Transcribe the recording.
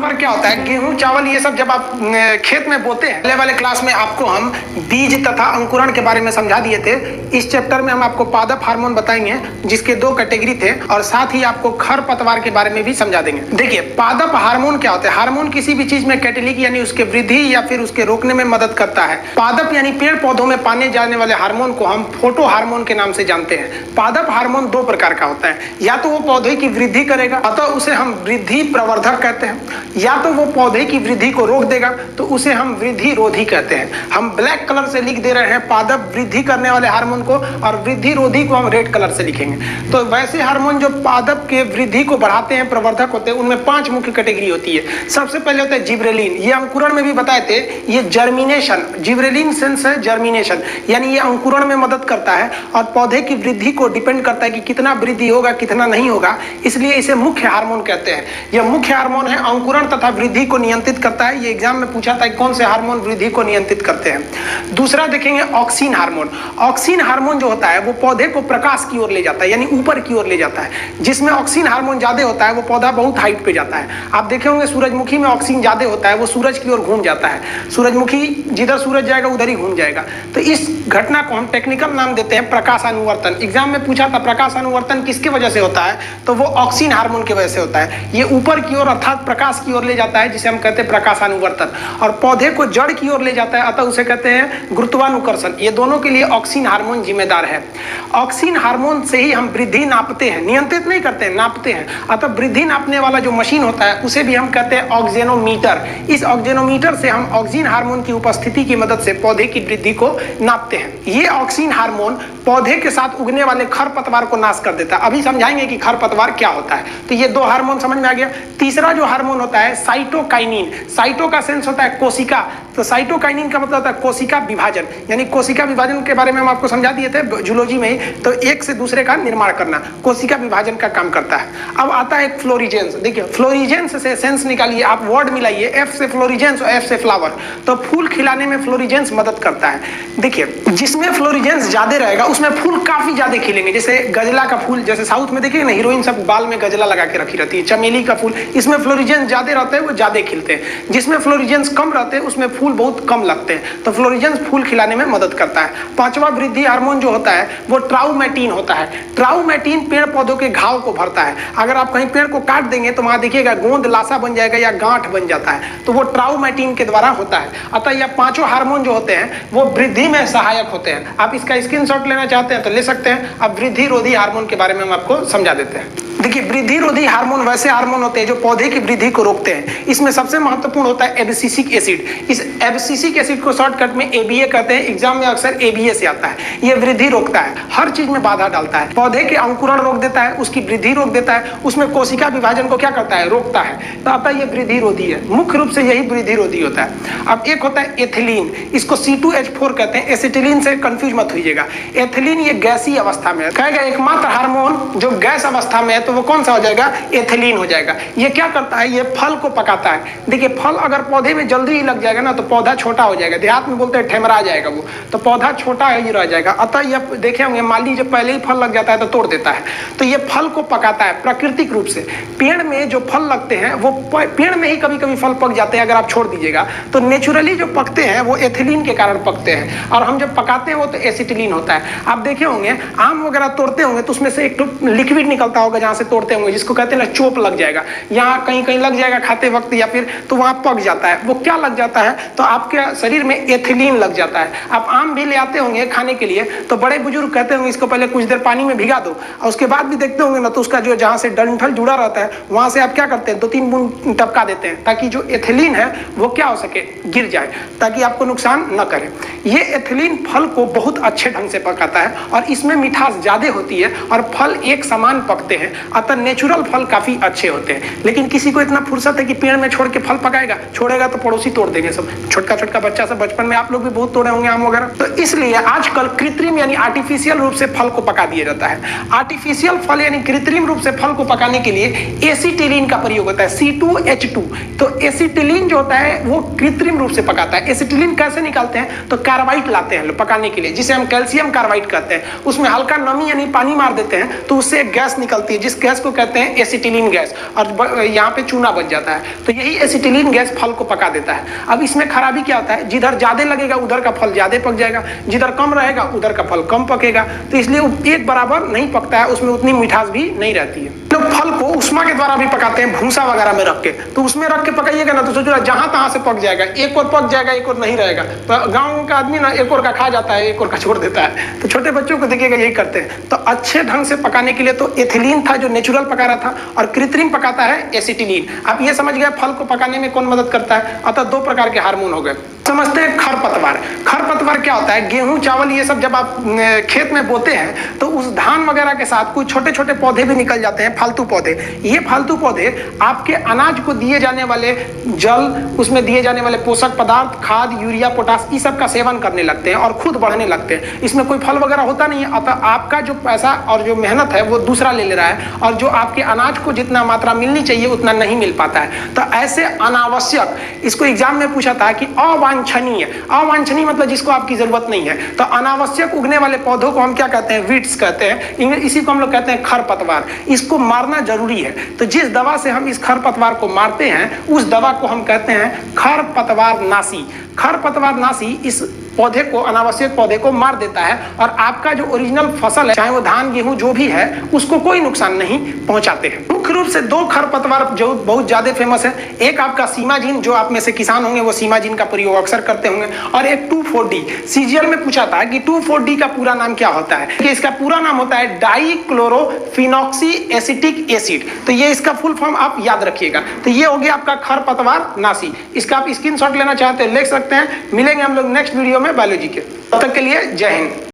खरपतवार क्या होता है? गेहूं, चावल ये सब जब आप खेत में बोते हैं, पहले वाले क्लास में आपको हम बीज तथा अंकुरण के बारे में समझा दिए थे। इस चैप्टर में हम आपको पादप हार्मोन बताएंगे जिसके 2 कैटेगरी थे, और साथ ही आपको खरपतवार के बारे में भी समझा देंगे। देखिए, पादप हार्मोन क्या होता है? हार्मोन किसी भी चीज में कैटेलिक यानी उसके वृद्धि या फिर उसके रोकने में मदद करता है। पादप यानी पेड़ पौधों में पाने जाने वाले हार्मोन को हम फोटो हार्मोन के नाम से जानते हैं। पादप हार्मोन 2 प्रकार का होता है, या तो वो पौधे की वृद्धि करेगा अतः उसे हम वृद्धि प्रवर्धक कहते हैं, या तो वो पौधे की वृद्धि को रोक देगा तो उसे हम वृद्धि रोधी कहते हैं। हम ब्लैक कलर से लिख दे रहे हैं पादप वृद्धि करने वाले हार्मोन को, और वृद्धि रोधी को हम रेड कलर से लिखेंगे। तो वैसे हार्मोन जो पादप के वृद्धि को बढ़ाते हैं, प्रवर्धक होते हैं, उनमें 5 मुख्य कैटेगरी होती है। सबसे पहले होता है जिब्रेलिन, ये अंकुरण में भी बताए थे। ये जर्मिनेशन, जिब्रेलिन सेंस है जर्मिनेशन, यानी ये अंकुरण में मदद करता है और पौधे की वृद्धि को डिपेंड करता है कि कितना वृद्धि होगा कितना नहीं होगा, इसलिए इसे मुख्य हार्मोन कहते हैं। यह मुख्य हार्मोन है, अंकुरण तथा वृद्धि को नियंत्रित करता है। ये एग्जाम में पूछा था कि कौन से हार्मोन वृद्धि को नियंत्रित करते हैं। दूसरा देखेंगे ऑक्सिन हार्मोन। ऑक्सिन हार्मोन जो होता है वो पौधे को प्रकाश की ओर ले जाता है, यानी ऊपर की ओर ले जाता है। जिसमें ऑक्सिन हार्मोन ज्यादा होता है वो पौधा बहुत हाइट पे जाता है। आप देखे होंगे सूरजमुखी में ऑक्सीजन ज्यादा होता है, वो सूरज की ओर घूम जाता है। सूरजमुखी जिधर सूरज जाएगा उधर ही घूम जाएगा। तो इस घटना को हम टेक्निकल नाम देते हैं प्रकाशानुवर्तन। एग्जाम में पूछा था प्रकाशानुवर्तन किसके वजह से होता है, तो वो ऑक्सिन हार्मोन की वजह से होता है। ये ऊपर की ओर अर्थात प्रकाश की ओर ले जाता है, जिसे हम कहते हैं प्रकाशानुवर्तन, और पौधे को जड़ की ओर ले जाता है, अतः उसे कहते हैं गुरुत्वानुकर्षण। ये दोनों के लिए ऑक्सिन हार्मोन जिम्मेदार है। ऑक्सिन हार्मोन से ही हम वृद्धि नापते हैं, नियंत्रित नहीं करते हैं, नापते हैं। अतः वृद्धि नापने वाला जो मशीन होता है उसे भी हम कहते हैं ऑक्जेनोमीटर। इस ऑक्जेनोमीटर से हम ऑक्सिन हार्मोन की उपस्थिति की मदद से पौधे की वृद्धि को नापते हैं। ये ऑक्सिन हार्मोन पौधे के साथ उगने वाले खरपतवार को नाश कर देता है। अभी समझाएंगे कि खरपतवार क्या होता है। तो ये 2 हार्मोन समझ में आ गया। तीसरा जो हार्मोन होता है साइटोकाइनिन। साइटो का सेंस होता है कोशिका, तो साइटोकाइनिन का मतलब होता है कोशिका विभाजन, यानी कोशिका विभाजन के बारे में हम आपको समझा दिए थे जूलॉजी में ही। तो एक से दूसरे का निर्माण करना कोशिका विभाजन का काम करता है। अब आता है फ्लोरिजेंस। देखिए, फ्लोरिजेंस से सेंस निकालिए, आप वर्ड मिलाइए, एफ से फ्लोरिजेंस और एफ से फ्लावर, तो फूल खिलाने में फ्लोरिजेंस मदद करता है। देखिए, जिसमें फ्लोरिजेंस ज्यादा रहेगा उसमें फूल काफी ज्यादा खिलेंगे। जैसे गजला का फूल, जैसे साउथ में देखिए ना हीरोइन सब बाल में गजला लगा के रखी रहती है। चमेली का फूल, इसमें फ्लोरिजेंस ज्यादा रहते हैं, वो ज्यादा खिलते हैं। जिसमें फ्लोरिजेंस कम रहते हैं उसमें फूल बहुत कम लगते हैं। तो फ्लोरिजेंस फूल खिलाने में मदद करता है। 5वां वृद्धि हार्मोन जो होता है वो ट्राउमेटिन होता है। ट्राउमेटिन पेड़ पौधों के घाव को भरता है। अगर आप कहीं पेड़ को काट देंगे तो वहां देखिएगा गोंद लासा बन जाएगा या गांठ बन जाता है, तो वो ट्राउमेटिन के द्वारा होता है। अतः यह 5 हार्मोन जो होते हैं वो वृद्धि में सहायक होते हैं। आप इसका स्क्रीनशॉट लेना चाहते हैं तो ले सकते हैं। अब वृद्धि रोधी हार्मोन के बारे में हम आपको समझा देते हैं। देखिए, वृद्धि रोधी हार्मोन वैसे हार्मोन होते हैं जो पौधे की वृद्धि को रोकते हैं। इसमें सबसे महत्वपूर्ण होता है एब्सिसिक एसिड। इस एब्सिसिक एसिड को शॉर्टकट में एबीए कहते हैं। एग्जाम में अक्सर एबीए से आता है। यह वृद्धि रोकता है, हर चीज में बाधा डालता है। पौधे के अंकुरण रोक देता है, उसकी वृद्धि रोक देता है, उसमें कोशिका विभाजन को क्या करता है, रोकता है। तो अतः यह वृद्धि रोधी है, मुख्य रूप से यही वृद्धि रोधी होता है। अब एक होता है एथिलीन, इसको C2H4 कहते हैं। एसिटिलीन से कंफ्यूज मत होइएगा। एथिलीन ये गैसीय अवस्था में है। कहेगा एकमात्र हार्मोन जो गैस अवस्था में है तो वो कौन सा हो जाएगा, एथिलीन हो जाएगा। ये क्या करता है, ये फल को पकाता है। देखिए, फल अगर पौधे में जल्दी ही लग जाएगा ना तो पौधा छोटा हो जाएगा। देहात में बोलते हैं ठेमरा जाएगा वो, तो पौधा छोटा ही रह जाएगा। अतः यह देखे होंगे माली जब पहले ही फल लग जाता है तो तोड़ देता है। तो ये फल को पकाता है प्राकृतिक रूप से। पेड़ में जो फल लगते हैं वो पेड़ में ही कभी कभी फल पक जाते हैं अगर आप छोड़ दीजिएगा। तो नेचुरली जो पकते हैं वो एथिलीन के कारण पकते हैं, और हम जब पकाते हैं वो तो एसिटिलीन होता है। आप देखे होंगे आम वगैरह तोड़ते होंगे तो उसमें से एक लिक्विड निकलता होगा जहां से तोड़ते होंगे, जिसको कहते हैं ना चोप लग जाएगा, यहाँ कहीं कहीं लग जाएगा खाते वक्त, या फिर तो वहां पक जाता है। वो क्या लग जाता है, तो आपके शरीर में एथिलीन लग जाता है। आप आम भी ले आते होंगे खाने के लिए तो बड़े बुजुर्ग कहते होंगे इसको पहले कुछ देर पानी में भिगा दो, और उसके बाद भी देखते होंगे ना तो उसका जो जहां से डंठल जुड़ा रहता है वहां से आप क्या करते हैं 2-3 बूंद टपका देते हैं, ताकि जो एथिलीन है वो क्या हो सके, गिर जाए, ताकि आपको नुकसान न करे। ये एथिलीन फल को बहुत अच्छे ढंग से पकाता है और इसमें मिठास ज्यादा होती है और फल एक समान पकते हैं। अतः नेचुरल फल काफी अच्छे होते हैं। लेकिन किसी को इतना फुर्सत है कि पेड़ में छोड़ के फल पकाएगा, छोड़ेगा तो पड़ोसी तोड़ देंगे सब। छोटका छोटका बच्चा सब बचपन में आप लोग भी बहुत तोड़े होंगे आम वगैरह। तो इसलिए आजकल कृत्रिम यानी आर्टिफिशियल रूप से फल को पका दिया जाता है। आर्टिफिशियल फल यानी कृत्रिम रूप से फल को पकाने के लिए एसिटिलीन का प्रयोग होता है, C2H2। तो एसिटिलीन जो होता है वो कृत्रिम रूप से पकाता है। एसिटिलीन कैसे निकालते हैं, तो कार्बाइड लाते हैं पकाने के लिए, जिसे हम कैल्शियम कार्बाइड कहते हैं। उसमें हल्का नमी यानी पानी मार देते हैं तो उससे एक गैस निकलती है, जिस गैस को कहते हैं एसिटिलीन गैस, और यहाँ पे चूना बन जाता है। जाता है। तो यही एसिटिलीन गैस फल को पका देता है। अब इसमें खराबी क्या होता है, जिधर ज्यादा लगेगा उधर का फल ज्यादा पक जाएगा, जिधर कम रहेगा उधर का फल कम पकेगा, तो इसलिए एक बराबर नहीं पकता है, उसमें उतनी मिठास भी नहीं रहती है। लोग फल को उष्मा के द्वारा भी पकाते हैं, भूसा वगैरह में रख के, तो उसमें रख के पकाइएगा ना तो सोचो जहां तहां से पक जाएगा, एक और पक जाएगा एक और नहीं रहेगा। तो गाँव का आदमी ना एक और का खा जाता है, एक और का छोड़ देता है। तो छोटे बच्चों को देखिएगा यही करते हैं। तो अच्छे ढंग से पकाने के लिए तो एथिलीन था जो नेचुरल पका रहा था, और कृत्रिम पकाता है एसिटिलीन। आप ये समझ गए फल को पकाने में कौन मदद करता है। अतः दो प्रकार के हार्मोन हो गए। समझते हैं खरपतवार। खरपतवार क्या होता है, गेहूं चावल ये सब जब आप खेत में बोते हैं तो उस धान वगैरह के साथ कुछ छोटे छोटे पौधे भी निकल जाते हैं, फालतू पौधे। ये फालतू पौधे आपके अनाज को दिए जाने वाले जल, उसमें दिए जाने वाले पोषक पदार्थ, खाद, यूरिया, पोटास, इस सब का सेवन करने लगते हैं और खुद बढ़ने लगते हैं। इसमें कोई फल वगैरह होता नहीं है, अतः आपका जो पैसा और जो मेहनत है वो दूसरा ले रहा है, और जो आपके अनाज को जितना मात्रा मिलनी चाहिए उतना नहीं मिल पाता है। तो ऐसे अनावश्यक, इसको एग्जाम में पूछा था कि अवांछनीय, अवांछनीय मतलब जिसको आपकी जरूरत नहीं है। तो अनावश्यक उगने वाले पौधों को हम क्या कहते हैं, वीड्स कहते हैं, इसी को हम लोग कहते हैं खरपतवार। इसको मारना जरूरी है। तो जिस दवा से हम इस खरपतवार को मारते हैं उस दवा को हम कहते हैं खरपतवार नाशी। खरपतवार नाशी इस पौधे को, अनावश्यक पौधे को मार देता है, और आपका जो ओरिजिनल फसल है, चाहे वो धान गेहूं जो भी है, उसको कोई नुकसान नहीं पहुंचाते हैं। मुख्य रूप से दो खरपतवार जो बहुत ज्यादा फेमस है, एक आपका सीमाजीन, जो आप में से किसान होंगे वो सीमाजीन का प्रयोग अक्सर करते होंगे, और एक 2,4-D। सीजीएल में पूछा था कि 2,4-D का पूरा नाम क्या होता है, कि इसका पूरा नाम होता है डाइक्लोरोफिनॉक्सी एसिटिक एसिड। तो ये इसका फुल फॉर्म आप याद रखिएगा। तो ये हो गया आपका खरपतवार नाशी। इसका आप स्क्रीनशॉट लेना चाहते हैं ले सकते हैं। मिलेंगे हम लोग नेक्स्ट वीडियो में बायोलॉजी के। तब तक के लिए जय हिंद।